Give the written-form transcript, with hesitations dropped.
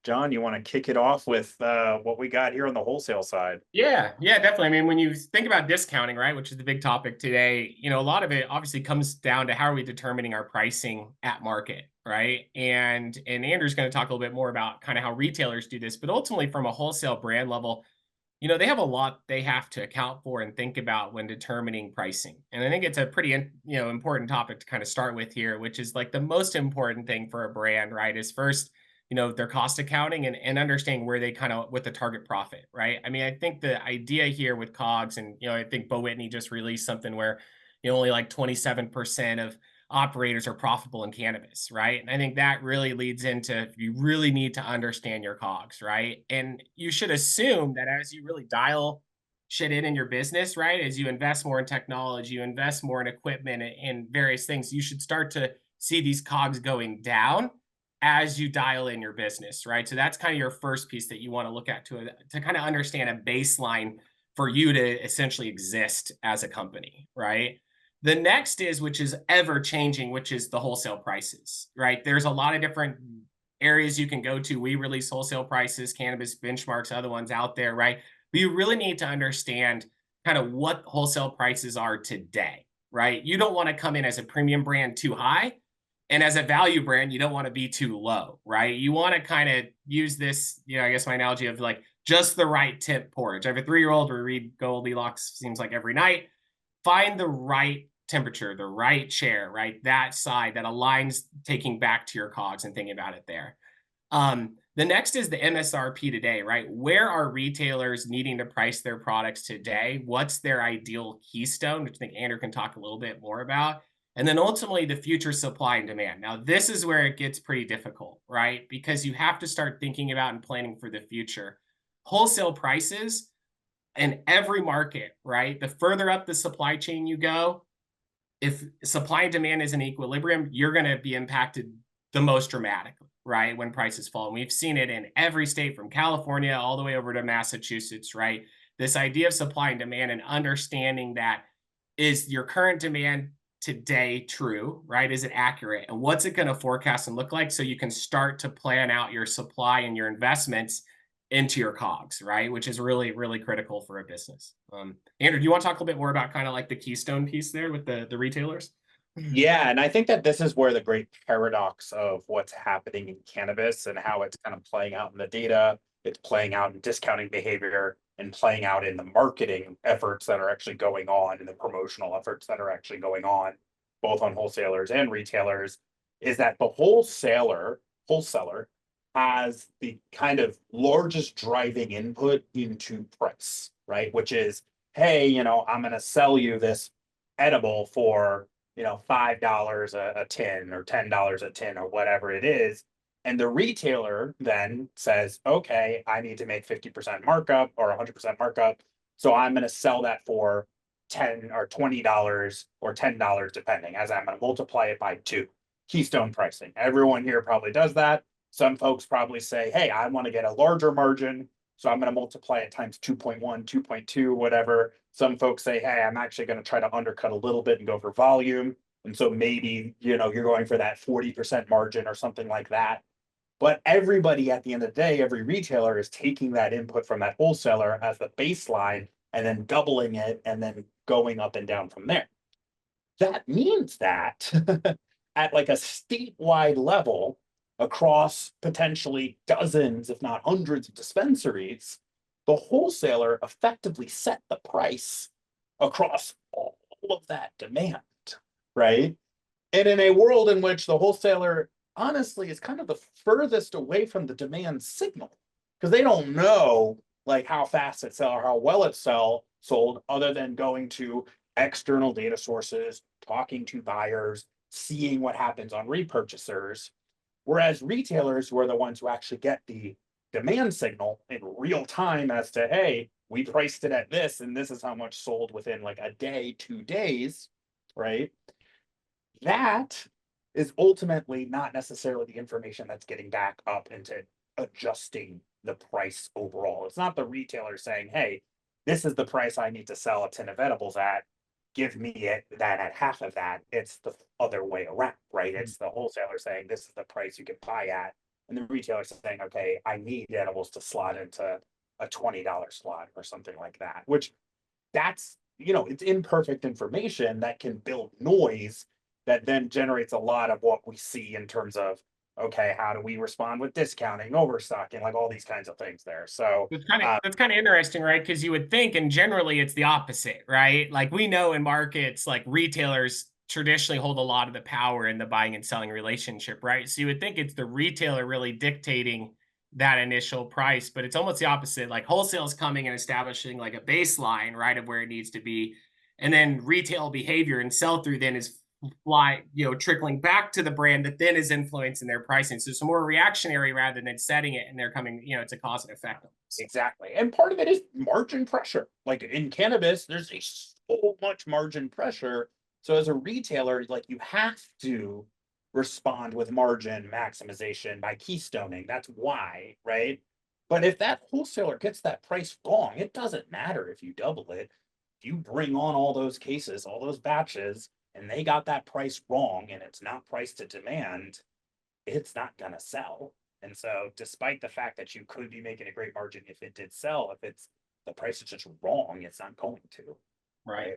John, you want to kick it off with what we got here on the wholesale side? Yeah, definitely. I mean, when you think about discounting, right, which is the big topic today, a lot of it obviously comes down to how are we determining our pricing at market, right? And Andrew's going to talk a little bit more about kind of how retailers do this, but ultimately from a wholesale brand level, they have a lot they have to account for and think about when determining pricing. And I think it's a pretty, important topic to kind of start with here, which is like the most important thing for a brand, right? Is first, their cost accounting and understanding where they kind of with the target profit, right? I mean, I think the idea here with COGS, and I think Bo Whitney just released something where only like 27% of operators are profitable in cannabis, right? And I think that really leads into you really need to understand your COGS, right? And you should assume that as you really dial shit in your business, right? As you invest more in technology, you invest more in equipment and various things, you should start to see these COGS going down as you dial in your business, right? So that's kind of your first piece that you want to look at to kind of understand a baseline for you to essentially exist as a company, right? The next is, which is ever changing, which is the wholesale prices, right? There's a lot of different areas you can go to. We release wholesale prices, cannabis benchmarks, other ones out there, right? But you really need to understand kind of what wholesale prices are today, right? You don't want to come in as a premium brand too high. And as a value brand, you don't want to be too low, right? You want to kind of use this, I guess my analogy of like just the right tip porridge. I have a 3-year-old. We read Goldilocks seems like every night. Find the right temperature, the right chair, right? That side that aligns taking back to your COGS and thinking about it there. The next is the MSRP today, right? Where are retailers needing to price their products today? What's their ideal keystone, which I think Andrew can talk a little bit more about. And then ultimately the future supply and demand. Now, this is where it gets pretty difficult, right? Because you have to start thinking about and planning for the future. Wholesale prices in every market, right? The further up the supply chain you go, if supply and demand is in equilibrium, you're going to be impacted the most dramatically, right? When prices fall. And we've seen it in every state from California all the way over to Massachusetts, right? This idea of supply and demand and understanding that is your current demand today true, right? Is it accurate? And what's it going to forecast and look like so you can start to plan out your supply and your investments into your COGS, right? Which is really, really critical for a business. Andrew, do you want to talk a little bit more about kind of like the keystone piece there with the retailers? Yeah, and I think that this is where the great paradox of what's happening in cannabis and how it's kind of playing out in the data, it's playing out in discounting behavior and playing out in the marketing efforts that are actually going on and the promotional efforts that are actually going on, both on wholesalers and retailers, is that the wholesaler has the kind of largest driving input into price, right? Which is, hey, I'm going to sell you this edible for $5 a tin or $10 a tin or whatever it is. And the retailer then says, okay, I need to make 50% markup or 100% markup. So I'm going to sell that for 10 or $20 or $10, depending, as I'm going to multiply it by two. Keystone pricing. Everyone here probably does that. Some folks probably say, hey, I want to get a larger margin. So I'm going to multiply it times 2.1, 2.2, whatever. Some folks say, hey, I'm actually going to try to undercut a little bit and go for volume. And so maybe, you're going for that 40% margin or something like that. But everybody at the end of the day, every retailer is taking that input from that wholesaler as the baseline and then doubling it and then going up and down from there. That means that at like a statewide level, across potentially dozens, if not hundreds of dispensaries, the wholesaler effectively set the price across all of that demand, right? And in a world in which the wholesaler honestly is kind of the furthest away from the demand signal, because they don't know like how fast it sells or how well it's sold, other than going to external data sources, talking to buyers, seeing what happens on repurchasers. Whereas retailers, who are the ones who actually get the demand signal in real time as to, hey, we priced it at this and this is how much sold within like a day, 2 days, right? That is ultimately not necessarily the information that's getting back up into adjusting the price overall. It's not the retailer saying, hey, this is the price I need to sell a tin of edibles at. Give me that at half of that. It's the other way around, right? It's the wholesaler saying, this is the price you can buy at and the retailer's saying, okay, I need edibles to slot into a $20 slot or something like that, which that's, it's imperfect information that can build noise that then generates a lot of what we see in terms of, okay, how do we respond with discounting, overstocking, like all these kinds of things there. So That's kind of interesting, right? Because you would think, and generally it's the opposite, right? Like we know in markets, like retailers traditionally hold a lot of the power in the buying and selling relationship, right? So you would think it's the retailer really dictating that initial price, but it's almost the opposite. Like wholesale is coming and establishing like a baseline, right, of where it needs to be, and then retail behavior and sell through then is trickling back to the brand that then is influencing their pricing. So it's more reactionary rather than setting it and they're coming, it's a cause and effect. exactly. And part of it is margin pressure. Like in cannabis, there's so much margin pressure. So as a retailer, like you have to respond with margin maximization by keystoning. That's why, right? But if that wholesaler gets that price wrong, it doesn't matter if you double it. If you bring on all those cases, all those batches, and they got that price wrong and it's not priced to demand, it's not going to sell. And so, despite the fact that you could be making a great margin if it did sell, if it's the price is just wrong, it's not going to. Right.